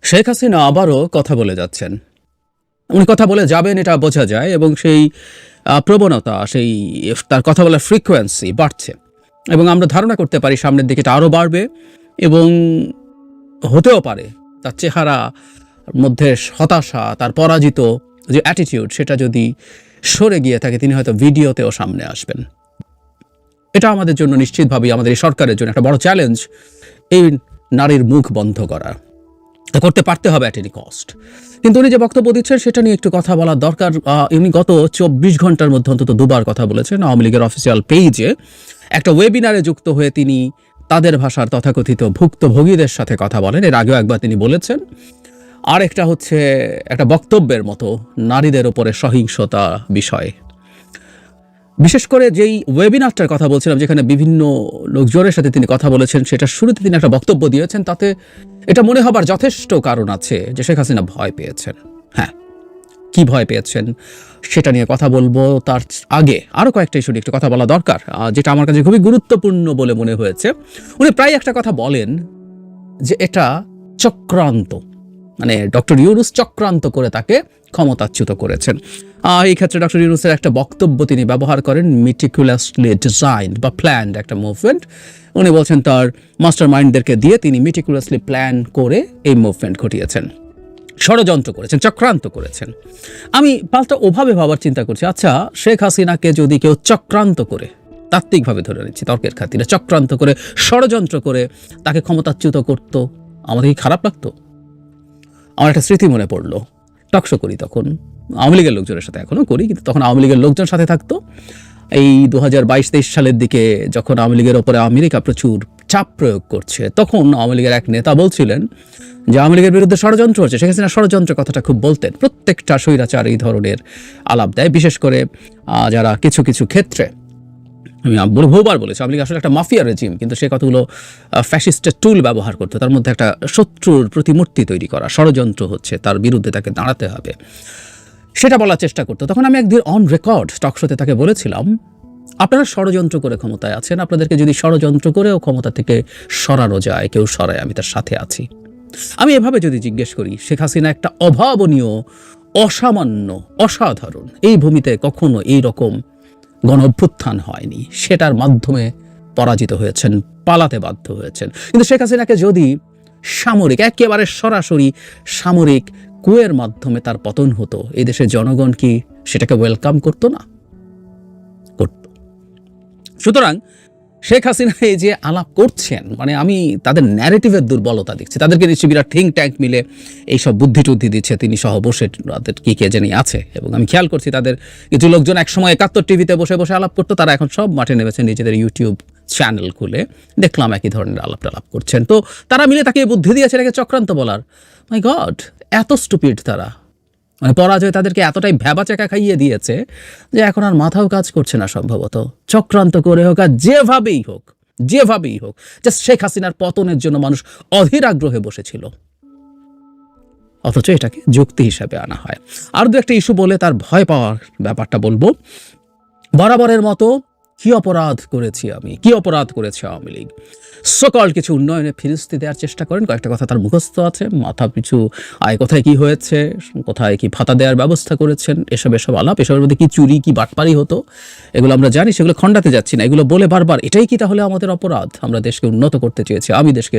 শেখ হাসিনা আবারও কথা বলে যাচ্ছেন। উনি কথা বলে যাবেন এটা বোঝা যায় এবং সেই প্রবণতা, সেই তার কথা বলার ফ্রিকোয়েন্সি বাড়ছে এবং আমরা ধারণা করতে পারি সামনের দিকে এটা আরও বাড়বে এবং হতেও পারে তার চেহারার মধ্যে হতাশা, তার পরাজিত যে অ্যাটিটিউড সেটা যদি সরে গিয়ে থাকে, তিনি হয়তো ভিডিওতেও সামনে আসবেন। এটা আমাদের জন্য নিশ্চিতভাবেই, আমাদের এই সরকারের জন্য একটা বড় চ্যালেঞ্জ, এই নারীর মুখ বন্ধ করা। করতে পারতে হবে অ্যাট এনি কস্ট। কিন্তু উনি যে বক্তব্য দিচ্ছেন সেটা নিয়ে একটু কথা বলা দরকার। উনি গত 24 ঘন্টার মধ্যে অন্তত দুবার কথা বলেছেন আওয়ামী লীগের অফিসিয়াল পেজে। একটা ওয়েবিনারে যুক্ত হয়ে তিনি তাদের ভাষার তথাকথিত ভুক্তভোগীদের সাথে কথা বলেন, এর আগেও একবার তিনি বলেছেন। আরেকটা হচ্ছে একটা বক্তব্যের মতো নারীদের ওপরে সহিংসতা বিষয়ে। বিশেষ করে যেই ওয়েবিনারটার কথা বলছিলাম, যেখানে বিভিন্ন লোকজনের সাথে তিনি কথা বলেছেন, সেটা শুরুতে তিনি একটা বক্তব্য দিয়েছেন, তাতে এটা মনে হবার যথেষ্ট কারণ আছে যে শেখ হাসিনা ভয় পেয়েছেন। হ্যাঁ, কি ভয় পেয়েছেন সেটা নিয়ে কথা বলবো। তার আগে আরও কয়েকটা ইস্যু নিয়ে একটু কথা বলা দরকার, যেটা আমার কাছে খুবই গুরুত্বপূর্ণ বলে মনে হয়েছে। উনি প্রায় একটা কথা বলেন যে এটা চক্রান্ত, মানে ডক্টর ইউনূস চক্রান্ত করে তাকে ক্ষমতাচ্যুত করেছেন। এই ক্ষেত্রে ডক্টর ইউনূসের একটা বক্তব্য তিনি ব্যবহার করেন, মিটিকুলাসলি ডিজাইনড বা প্ল্যান্ড একটা মুভমেন্ট। উনি বলছেন তার মাস্টার মাইন্ডদেরকে দিয়ে তিনি মিটিকুলাসলি প্ল্যান করে এই মুভমেন্ট ঘটিয়েছেন, ষড়যন্ত্র করেছেন, চক্রান্ত করেছেন। আমি পাল্টা ওভাবে ভাবার চিন্তা করছি, আচ্ছা শেখ হাসিনাকে যদি কেউ চক্রান্ত করে, তাত্ত্বিকভাবে ধরে নিচ্ছি তর্কের খাতিরে, চক্রান্ত করে ষড়যন্ত্র করে তাকে ক্ষমতাচ্যুত করত, আমাদের কি খারাপ লাগতো? আমার একটা স্মৃতি মনে পড়লো, টকশো করি তখন আওয়ামী লীগের লোকজনের সাথে, এখনও করি, কিন্তু তখন আওয়ামী লীগের লোকজন সাথে থাকতো। এই 2022-23 সালের দিকে যখন আওয়ামী লীগের ওপরে আমেরিকা প্রচুর চাপ প্রয়োগ করছে, তখন আওয়ামী লীগের এক নেতা বলছিলেন যে আওয়ামী লীগের বিরুদ্ধে ষড়যন্ত্র হচ্ছে। শেখ হাসিনা ষড়যন্ত্রের কথাটা খুব বলতেন। প্রত্যেকটা স্বৈরাচার এই ধরনের আলাপ দেয়, বিশেষ করে যারা কিছু কিছু ক্ষেত্রে, আমি বহুবার বলেছি আওয়ামী লীগ আসলে একটা মাফিয়া রেজিম, কিন্তু সে কতগুলো ফ্যাসিস্টের টুল ব্যবহার করতো, তার মধ্যে একটা শত্রুর প্রতিমূর্তি তৈরি করা, ষড়যন্ত্র হচ্ছে, তার বিরুদ্ধে তাকে দাঁড়াতে হবে, সেটা বলার চেষ্টা করতো। তখন আমি একদিন অন রেকর্ড টকশোতে তাকে বলেছিলাম, আপনারা ষড়যন্ত্র করে ক্ষমতায় আছেন, আপনাদেরকে যদি ষড়যন্ত্র করেও ক্ষমতা থেকে সরানো যায়, কেউ সরায়, আমি তার সাথে আছি। আমি এভাবে যদি জিজ্ঞেস করি, শেখ হাসিনা একটা অভাবনীয়, অসামান্য, অসাধারণ, এই ভূমিতে কখনো এই রকম গণ অভ্যুত্থান হয়নি, সেটার মাধ্যমে পরাজিত হয়েছেন, পালাতে বাধ্য হয়েছেন। কিন্তু শেখ হাসিনাকে যদি সামরিক, একেবারে সরাসরি সামরিক কুয়ের মাধ্যমে তার পতন হতো, এই দেশের জনগণ কি সেটাকে ওয়েলকাম করতো না? করত। সুতরাং শেখ হাসিনা এই যে আলাপ করছেন, মানে আমি তাদের ন্যারেটিভের দুর্বলতা দেখছি। তাদেরকে নিশ্চয়ই বিরাট থিঙ্ক ট্যাঙ্ক মিলে এইসব বুদ্ধি টুদ্ধি দিচ্ছে, তিনি সহ বসে, তাদের কি কে জানি আছে। এবং আমি খেয়াল করছি তাদের কিছু লোকজন একসময় 71 টিভিতে বসে বসে আলাপ করতো, তারা এখন সব মাঠে নেমেছেন, নিজেদের ইউটিউব চ্যানেল খুলে দেখলাম একই ধরনের আলাপ টালাপ করছেন। তো তারা মিলে তাকে বুদ্ধি দিয়েছে এটাকে চক্রান্ত বলার। মাই গড, এত স্টুপিড তারা, মানে পরাজয় তাদেরকে এতটাই ভ্যাবাচাকা খাইয়ে দিয়েছে যে এখন আর মাথাও কাজ করছে না। সম্ভবত চক্রান্ত করে হোক আর যেভাবেই হোক, যেভাবেই হোক, জাস্ট শেখ হাসিনার পতনের জন্য মানুষ অধীর আগ্রহে বসেছিল, অথচ এটাকে যুক্তি হিসাবে আনা হয়। আর দু একটা ইস্যু বলে তার ভয় পাওয়ার ব্যাপারটা বলবো। বরাবরের মতো কি অপরাধ করেছি আমি, কি অপরাধ করেছে আওয়ামী লীগ, সকল কিছু উন্নয়নে ফিরিস্তি দেওয়ার চেষ্টা করেন। কয়েকটা কথা তার মুখস্থ আছে, মাথা পিছু আয় কোথায় কি হয়েছে, কোথায় কি ভাতা দেওয়ার ব্যবস্থা করেছেন, এসব আলাপ, এসবের মধ্যে কি চুরি কি বাটপারি হতো, এগুলো আমরা জানি, সেগুলো খণ্ডাতে যাচ্ছি না। এগুলো বলে বারবার এটাই কি তাহলে আমাদের অপরাধ? আমরা দেশকে উন্নত করতে চেয়েছি, আমি দেশকে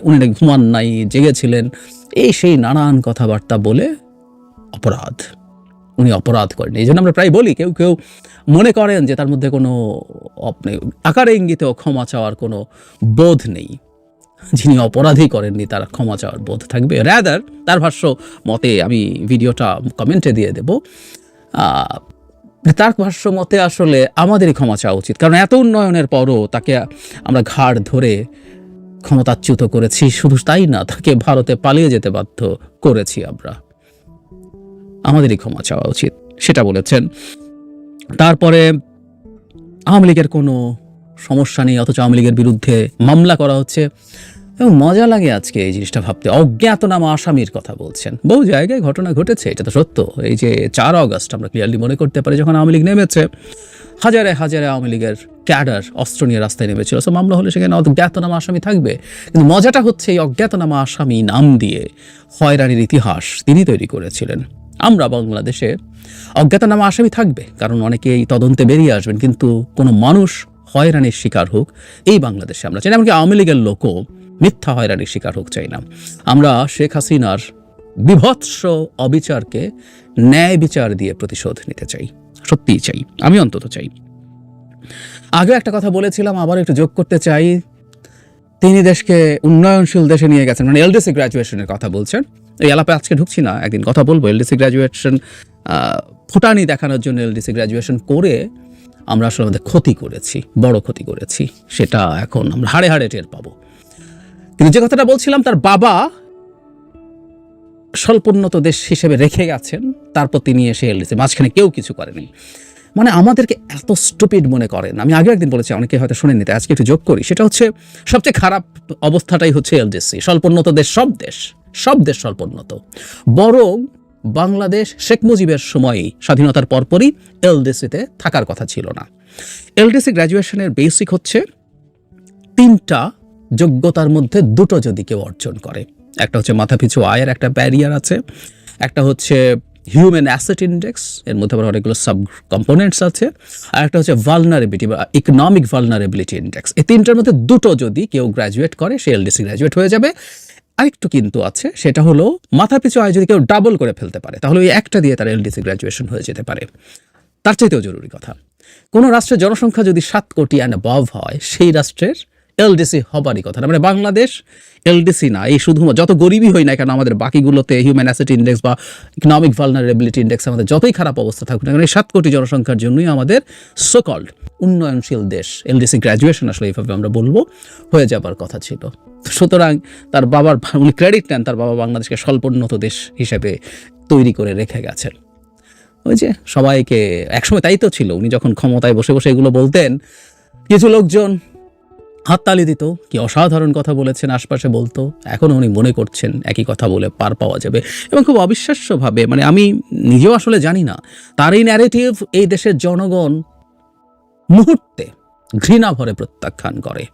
উনি নাকি ঘুমান নাই, জেগেছিলেন, এই সেই নানান কথাবার্তা বলে অপরাধ, উনি অপরাধ করেন। এই জন্য আমরা প্রায় বলি, কেউ কেউ মনে করেন যে তার মধ্যে কোনো আকারে ইঙ্গিতেও ক্ষমা চাওয়ার কোনো বোধ নেই। যিনি অপরাধী করেননি তার ক্ষমা চাওয়ার বোধ থাকবে। রাদার তার ভাষ্য মতে, আমি ভিডিওটা কমেন্টে দিয়ে দেব, তার ভাষ্য মতে আসলে আমাদেরই ক্ষমা চাওয়া উচিত, কারণ এত উন্নয়নের পরও তাকে আমরা ঘাড় ধরে ক্ষমতাচ্যুত করেছি। শুধু তাই না, তাকে ভারতে পালিয়ে যেতে বাধ্য করেছি আমরা, আমাদেরই ক্ষমা চাওয়া উচিত, সেটা বলেছেন। তারপরে আওয়ামী লীগের কোনো সমস্যা নেই, অথচ আওয়ামী লীগের বিরুদ্ধে মামলা করা হচ্ছে। এবং মজা লাগে আজকে এই জিনিসটা ভাবতে, অজ্ঞাতনামা আসামির কথা বলছেন। বহু জায়গায় ঘটনা ঘটেছে, এটা তো সত্য। এই যে 4 অগস্ট আমরা ক্লিয়ারলি মনে করতে পারি, যখন আওয়ামী লীগ নেমেছে, হাজারে হাজারে আওয়ামী লীগের ক্যাডার অস্ত্র নিয়ে রাস্তায় নেমেছিল। সো মামলা হলে সেখানে অজ্ঞাতনামা আসামি থাকবে, কিন্তু মজাটা হচ্ছে এই অজ্ঞাতনামা আসামি নাম দিয়ে হয়রানির ইতিহাস তিনি তৈরি করেছিলেন। আমরা বাংলাদেশে অজ্ঞাতনামা আসামি থাকবে, কারণ অনেকেই তদন্তে বেরিয়ে আসবেন, কিন্তু কোনো মানুষ হয়রানির শিকার হোক এই বাংলাদেশে আমরা চাই না। এমনকি আওয়ামী লীগের লোকও মিথ্যা হয়রানির শিকার হোক চাই না। আমরা শেখ হাসিনার বিভৎস অবিচারকে ন্যায় বিচার দিয়ে প্রতিশোধ নিতে চাই, সত্যিই চাই, আমি অন্তত চাই। আগে একটা কথা বলেছিলাম, আবার একটু যোগ করতে চাই। তিনি দেশকে উন্নয়নশীল দেশে নিয়ে গেছেন, মানে এলডিসি গ্র্যাজুয়েশনের কথা বলছেন। এই আলাপে আজকে ঢুকছি না, একদিন কথা বলবো। এলডিসি গ্র্যাজুয়েশন ফুটানি দেখানোর জন্য এলডিসি গ্র্যাজুয়েশন করে আমরা আসলে আমাদের ক্ষতি করেছি, বড় ক্ষতি করেছি, সেটা এখন আমরা হাড়ে হাড়ে টের পাবো। কিন্তু যে কথাটা বলছিলাম, তার বাবা স্বল্পোন্নত দেশ হিসেবে রেখে গেছেন, তারপর তিনি এসে এলডিসি, মাঝখানে কেউ কিছু করেনি। মানে আমাদেরকে এত স্টুপিড মনে করেন। আমি আগে একদিন বলেছি, অনেকে হয়তো শুনে নিতে, আজকে একটু যোগ করি। সেটা হচ্ছে সবচেয়ে খারাপ অবস্থাটাই হচ্ছে এলডিসি। স্বল্পোন্নত দেশ, সব দেশ স্বল্পোন্নত। বরং বাংলাদেশ শেখ মুজিবের সময়ই, স্বাধীনতার পরপরই এলডিসিতে থাকার কথা ছিল না। এলডিসি গ্র্যাজুয়েশনের বেসিক হচ্ছে 3টা যোগ্যতার মধ্যে 2টো যদি কেউ অর্জন করে। একটা হচ্ছে মাথাপিছু আয়ের একটা ব্যারিয়ার আছে, একটা হচ্ছে হিউম্যান অ্যাসেট ইন্ডেক্স, এর মধ্যে আবার অনেকগুলো সাব কম্পোনেন্টস আছে, আর একটা হচ্ছে ভালনারেবিলিটি বা ইকোনমিক ভালনারেবিলিটি ইন্ডেক্স। এই 3টার মধ্যে 2টো যদি কেউ গ্র্যাজুয়েট করে, সে এলডিসি গ্র্যাজুয়েট হয়ে যাবে। আরেকটু কিন্তু আছে, সেটা হলো মাথাপিছু আয় যদি কেউ ডাবল করে ফেলতে পারে, তাহলে ওই একটা দিয়ে তার এলডিসি গ্র্যাজুয়েশন হয়ে যেতে পারে। তার চাইতেও জরুরি কথা, কোনো রাষ্ট্রের জনসংখ্যা যদি 7 কোটি অ্যান্ড অ্যাবভ হয়, সেই রাষ্ট্রের এলডিসি হবারই কথা না। মানে বাংলাদেশ এলডিসি না, এই শুধুমাত্র যত গরিবই হই না কেন, আমাদের বাকিগুলোতে হিউম্যান অ্যাসেট ইন্ডেক্স বা ইকোনমিক ভালনারেবিলিটি ইন্ডেক্স আমাদের যতই খারাপ অবস্থা থাকুক না কেন, এই 7 কোটি জনসংখ্যার জন্যই আমাদের সোকল্ড উন্নয়নশীল দেশ এলডিসি গ্র্যাজুয়েশন আসলে এইভাবে আমরা বলবো হয়ে যাবার কথা ছিল। সুতরাং তার বাবার, উনি ক্রেডিট নেন, তার বাবা বাংলাদেশকে স্বল্পোন্নত দেশ হিসেবে তৈরি করে রেখে গেছেন। ওই যে সবাইকে একসময় তাই তো ছিল, উনি যখন ক্ষমতায় বসে বসে এগুলো বলতেন, কিছু লোকজন হাততালি দিত, কি অসাধারণ কথা বলেছেন, আশপাশে বলতো। এখন উনি মনে করছেন একই কথা বলে পার পাওয়া যাবে, এবং খুব অবিশ্বাস্যভাবে, মানে আমি নিজেও আসলে জানি না, তার এই ন্যারেটিভ এই দেশের জনগণ মুহূর্তে ঘৃণা ভরে প্রত্যাখ্যান করে,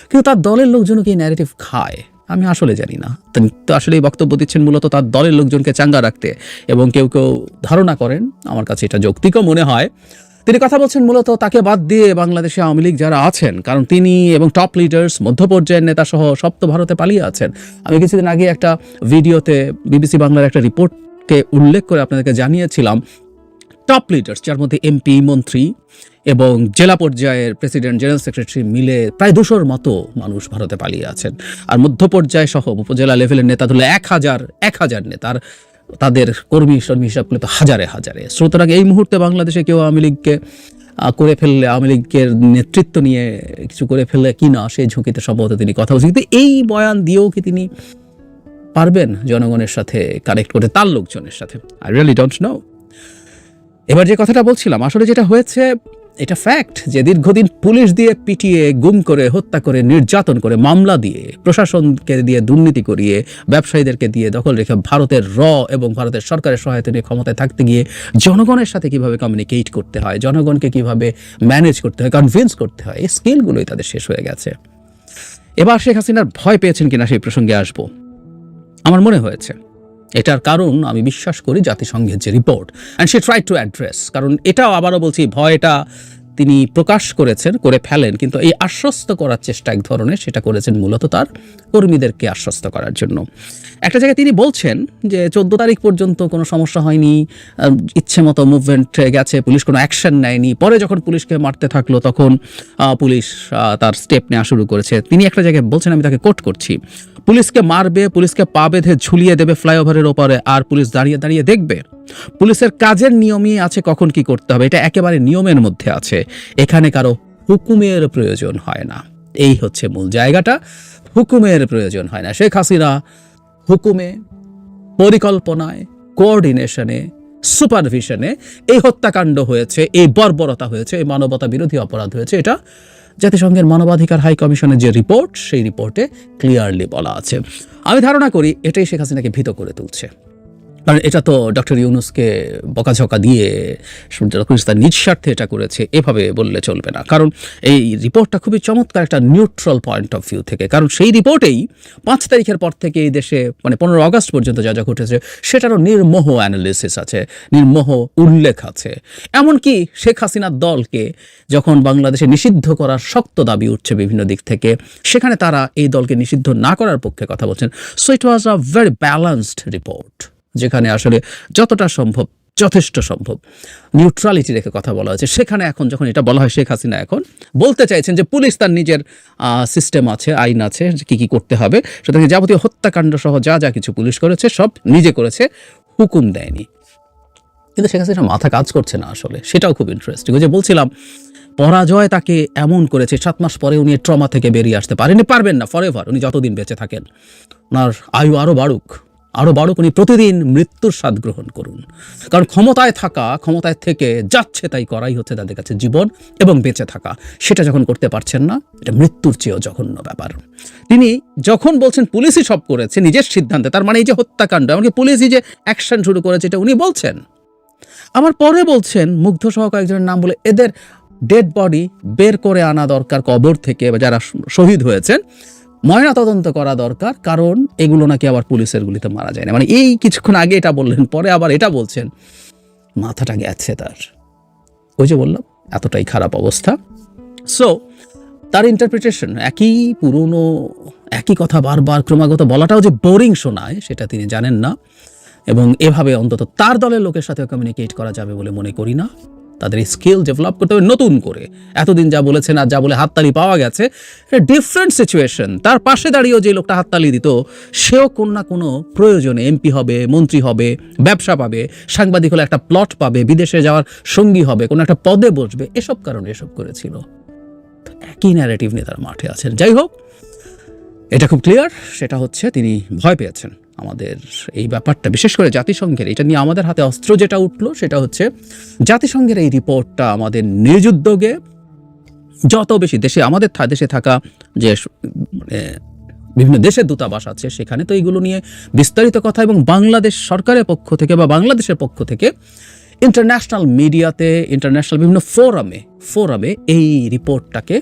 কিন্তু তার দলের লোকজনও কি এই ন্যারেটিভ খায় আমি আসলে জানি না। তিনি তো আসলে এই বক্তব্য দিচ্ছেন মূলত তার দলের লোকজনকে চাঙ্গা রাখতে, এবং কেউ কেউ ধারণা করেন, আমার কাছে এটা যৌক্তিকও মনে হয়, তিনি কথা বলছেন মূলত তাকে বাদ দিয়ে বাংলাদেশে আওয়ামী লীগ যারা আছেন, কারণ তিনি এবং টপ লিডার্স, মধ্যপর্যায়ের নেতা সহ সব তো ভারতে পালিয়ে আছেন। আমি কিছুদিন আগে একটা ভিডিওতে বিবিসি বাংলার একটা রিপোর্টকে উল্লেখ করে আপনাদেরকে জানিয়েছিলাম, টপ লিডার্স যার মধ্যে এমপি, মন্ত্রী এবং জেলা পর্যায়ের প্রেসিডেন্ট, জেনারেল সেক্রেটারি মিলে প্রায় 200-র মতো মানুষ ভারতে পালিয়ে আছেন। আর মধ্যপর্যায় সহ উপজেলা লেভেলের নেতা ধরলে 1000 নেতার, তাদের কর্মী হিসাব করলে তো হাজারে হাজারে। সুতরাং এই মুহূর্তে বাংলাদেশে কেউ আওয়ামী লীগকে করে ফেললে, আওয়ামী লীগের নেতৃত্ব নিয়ে কিছু করে ফেললে কি না, সেই ঝুঁকিতে সম্ভবত তিনি কথা বলছেন। কিন্তু এই বয়ান দিয়েও কি তিনি পারবেন জনগণের সাথে কানেক্ট করতে, তার লোকজনের সাথে? I really don't know. এবার যে কথাটা বলছিলাম, আসলে যেটা হয়েছে এটা ফ্যাক্ট, যে দীর্ঘদিন পুলিশ দিয়ে পিটিয়ে, গুম করে, হত্যা করে, নির্যাতন করে, মামলা দিয়ে, প্রশাসনকে দিয়ে দুর্নীতি করিয়ে, ব্যবসায়ীদেরকে দিয়ে দখল রেখে ভারতের এবং ভারতের সরকারের সহায়তা নিয়ে ক্ষমতায় থাকতে গিয়ে জনগণের সাথে কিভাবে কমিউনিকেট করতে হয়, জনগণকে কিভাবে ম্যানেজ করতে হয়, কনভিন্স করতে হয়, এই স্কিলগুলোই তাদের শেষ হয়ে গেছে। এবার শেখ হাসিনার ভয় পেয়েছেন কিনা সেই প্রসঙ্গে আসবো। আমার মনে হয়েছে এটার কারণ আমি বিশ্বাস করি জাতিসংঘের যে report, and she try to address, কারণ এটাও আবারও বলছি, ভয়টা তিনি প্রকাশ করে ফেলেন, কিন্তু এই আশ্বস্ত করার চেষ্টা এক ধরনের, সেটা করেছেন মূলত তার কর্মীদেরকে আশ্বস্ত করার জন্য। একটা জায়গায় তিনি বলছেন যে 14 তারিখ পর্যন্ত কোনো সমস্যা হয়নি, ইচ্ছে মতো মুভমেন্ট গেছে, পুলিশ কোনো অ্যাকশন নেয়নি। পরে যখন পুলিশকে মারতে থাকলো তখন পুলিশ তার স্টেপ নেওয়া শুরু করেছে। তিনি একটা জায়গায় বলছেন, আমি তাকে কোট করছি, পুলিশকে মারবে, পুলিশকে পা বেঁধে ঝুলিয়ে দেবে ফ্লাইওভারের ওপরে, আর পুলিশ দাঁড়িয়ে দাঁড়িয়ে দেখবে। পুলিশের কাজের নিয়মই আছে কখন কি করতে হবে, এটা একেবারে নিয়মের মধ্যে আছে, এখানে কারো হুকুমের প্রয়োজন হয় না। এই হচ্ছে মূল জায়গাটা, হুকুমের প্রয়োজন হয় না। শেখ হাসিনা হুকুমে, পরিকল্পনায়, কোঅর্ডিনেশনে, সুপারভিশনে এই হত্যাকাণ্ড হয়েছে, এই বর্বরতা হয়েছে, এই মানবতা বিরোধী অপরাধ হয়েছে। এটা জাতিসংঘের মানবাধিকার হাই কমিশনের যে রিপোর্ট, সেই রিপোর্টে ক্লিয়ারলি বলা আছে। আমি ধারণা করি এটাই শেখ হাসিনাকে ভীত করে তুলছে। কারণ এটা তো ডক্টর ইউনূসকে বকাঝকা দিয়ে তার নিজ স্বার্থে এটা করেছে এভাবে বললে চলবে না। কারণ এই রিপোর্টটা খুবই চমৎকার একটা নিউট্রাল পয়েন্ট অফ ভিউ থেকে, কারণ সেই রিপোর্টেই 5 তারিখের পর থেকে এই দেশে মানে 15 আগস্ট পর্যন্ত যা যা ঘটেছে সেটারও নির্মোহ অ্যানালিসিস আছে, নির্মোহ উল্লেখ আছে। এমনকি শেখ হাসিনার দলকে যখন বাংলাদেশে নিষিদ্ধ করার শক্ত দাবি উঠছে বিভিন্ন দিক থেকে, সেখানে তারা এই দলকে নিষিদ্ধ না করার পক্ষে কথা বলছেন। So it was a very balanced report, যেখানে আসলে যতটা সম্ভব যথেষ্ট সম্ভব নিউট্রালিটি রেখে কথা বলা হয়েছে। সেখানে এখন যখন এটা বলা হয়, শেখ হাসিনা এখন বলতে চাইছেন যে পুলিশ তার নিজের সিস্টেম আছে, আইন আছে, কী কী করতে হবে, সুতরাং যাবতীয় হত্যাকাণ্ড সহ যা যা কিছু পুলিশ করেছে সব নিজে করেছে, হুকুম দেয়নি। কিন্তু শেখ হাসিনা মাথা কাজ করছে না আসলে, সেটাও খুব ইন্টারেস্টিং। ওই যে বলছিলাম পরাজয় তাকে এমন করেছে 7 মাস পরে উনি ট্রমা থেকে বেরিয়ে আসতে পারবেন না ফরএভার, উনি যতদিন বেঁচে থাকেন। ওনার আয়ু আরও বাড়ুক, উনি প্রতিদিন মৃত্যুর স্বাদ গ্রহণ করুন। কারণ ক্ষমতায় থেকে যাচ্ছে তাই করাই হচ্ছে তাদের কাছে জীবন এবং বেঁচে থাকা। সেটা যখন করতে পারছেন না, এটা মৃত্যুর চেয়েও জঘন্য ব্যাপার। তিনি যখন বলছেন পুলিশই সব করেছে নিজের সিদ্ধান্তে, তার মানে এই যে হত্যাকাণ্ড, এমনকি পুলিশই যে অ্যাকশন শুরু করেছে এটা উনি বলছেন। আমার পরে বলছেন মুগ্ধ সহ কয়েকজনের নাম বলে, এদের ডেড বডি বের করে আনা দরকার কবর থেকে, যারা শহীদ হয়েছেন ময়না তদন্ত করা দরকার, কারণ এগুলো নাকি আবার পুলিশের গুলিতে মারা যায় না। মানে এই কিছুক্ষণ আগে এটা বললেন, পরে আবার এটা বলছেন, মাথাটা গেছে তার। ওই যে বললাম এতটাই খারাপ অবস্থা। সো তার ইন্টারপ্রিটেশন একই পুরনো একই কথা বারবার ক্রমাগত বলাটাও যে বোরিং শোনায় সেটা তিনি জানেন না, এবং এভাবে অন্তত তার দলের লোকের সাথে কমিউনিকেট করা যাবে বলে মনে করি না। তাদের স্কিল ডেভেলপ করতে হবে নতুন করে। এতদিন যা বলেছেন আর যা বলে হাততালি পাওয়া গেছে, এটা ডিফারেন্ট সিচুয়েশন। তার পাশে দাঁড়িয়েও যে লোকটা হাততালি দিত, সেও কোনো না কোনো প্রয়োজনে এমপি হবে, মন্ত্রী হবে, ব্যবসা পাবে, সাংবাদিক হলে একটা প্লট পাবে, বিদেশে যাওয়ার সঙ্গী হবে, কোনো একটা পদে বসবে, এসব কারণে এসব করেছিল। একই ন্যারেটিভ নিয়ে তার মাঠে আছেন। যাই হোক, এটা খুব ক্লিয়ার, সেটা হচ্ছে তিনি ভয় পেয়েছেন আমাদের এই ব্যাপারটা, বিশেষ করে জাতিসংঘের এটা নিয়ে আমাদের হাতে অস্ত্র যেটা উঠলো সেটা হচ্ছে জাতিসংঘের এই রিপোর্টটা আমাদের নিজ উদ্যোগে যত বেশি দেশে, আমাদের দেশে থাকা যে বিভিন্ন দেশের দূতাবাস আছে সেখানে তো এইগুলো নিয়ে বিস্তারিত কথা, এবং বাংলাদেশ সরকারের পক্ষ থেকে বা বাংলাদেশের পক্ষ থেকে ইন্টারন্যাশনাল মিডিয়াতে, ইন্টারন্যাশনাল বিভিন্ন ফোরামে এই রিপোর্টটাকে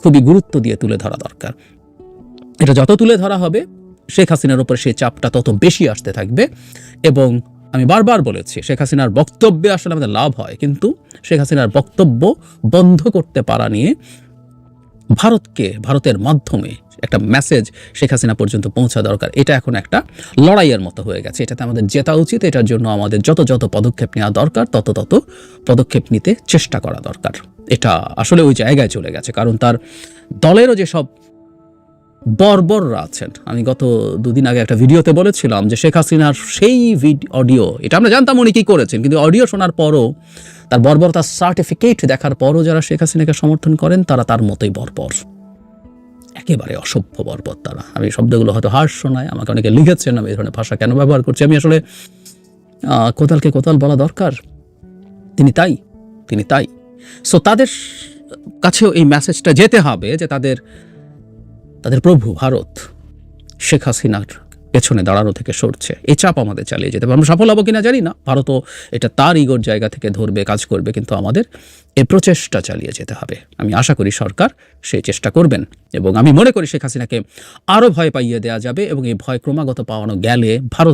খুবই গুরুত্ব দিয়ে তুলে ধরা দরকার। এটা যত তুলে ধরা হবে শেখ হাসিনার উপর সেই চাপটা তত বেশি আসতে থাকবে। এবং আমি বারবার বলেছি, শেখ হাসিনার বক্তব্যে আসলে আমাদের লাভ হয়, কিন্তু শেখ হাসিনার বক্তব্য বন্ধ করতে পারা নিয়ে ভারতের মাধ্যমে একটা মেসেজ শেখ হাসিনা পর্যন্ত পৌঁছা দরকার। এটা এখন একটা লড়াইয়ের মতো হয়ে গেছে, এটাতে আমাদের জেতা উচিত। এটার জন্য আমাদের যত পদক্ষেপ নেওয়া দরকার তত পদক্ষেপ নিতে চেষ্টা করা দরকার। এটা আসলে ওই জায়গায় চলে গেছে, কারণ তার দলেরও যেসব বর্বররা আছেন, আমি গত 2 দিন আগে একটা ভিডিওতে বলেছিলাম যে শেখ হাসিনার সেই অডিও, এটা আমরা জানতাম উনি কি করেছেন, কিন্তু অডিও শোনার পরও, তার বর্বরতার সার্টিফিকেট দেখার পরও যারা শেখ হাসিনাকে সমর্থন করেন তারা তার মতোই বর্বর, একেবারে অসভ্য বর্বর তারা। আমি শব্দগুলো হয়তো হার্শ শোনায়, আমাকে অনেকে লিখেছেন আমি এই ধরনের ভাষা কেন ব্যবহার করছি। আমি আসলে কোতালকে কোতাল বলা দরকার, তিনি তাই। সো তাদের কাছেও এই মেসেজটা যেতে হবে যে তাদের প্রভু ভারত শেখ হাসিনার পেছনে দাঁড়ানো থেকে সরছে। এই চাপ আমাদের চালিয়ে যেতে হবে। আমরা সফল হবো কিনা জানি না, ভারতও এটা তার ইগোর জায়গা থেকে ধরবে, কাজ করবে, কিন্তু আমাদের এই প্রচেষ্টা চালিয়ে যেতে হবে। আমি আশা করি সরকার সেই চেষ্টা করবেন, এবং আমি মনে করি শেখ হাসিনাকে আরও ভয় পাইয়ে দেওয়া যাবে, এবং এই ভয় ক্রমাগত পাওয়ানো গেলে ভারত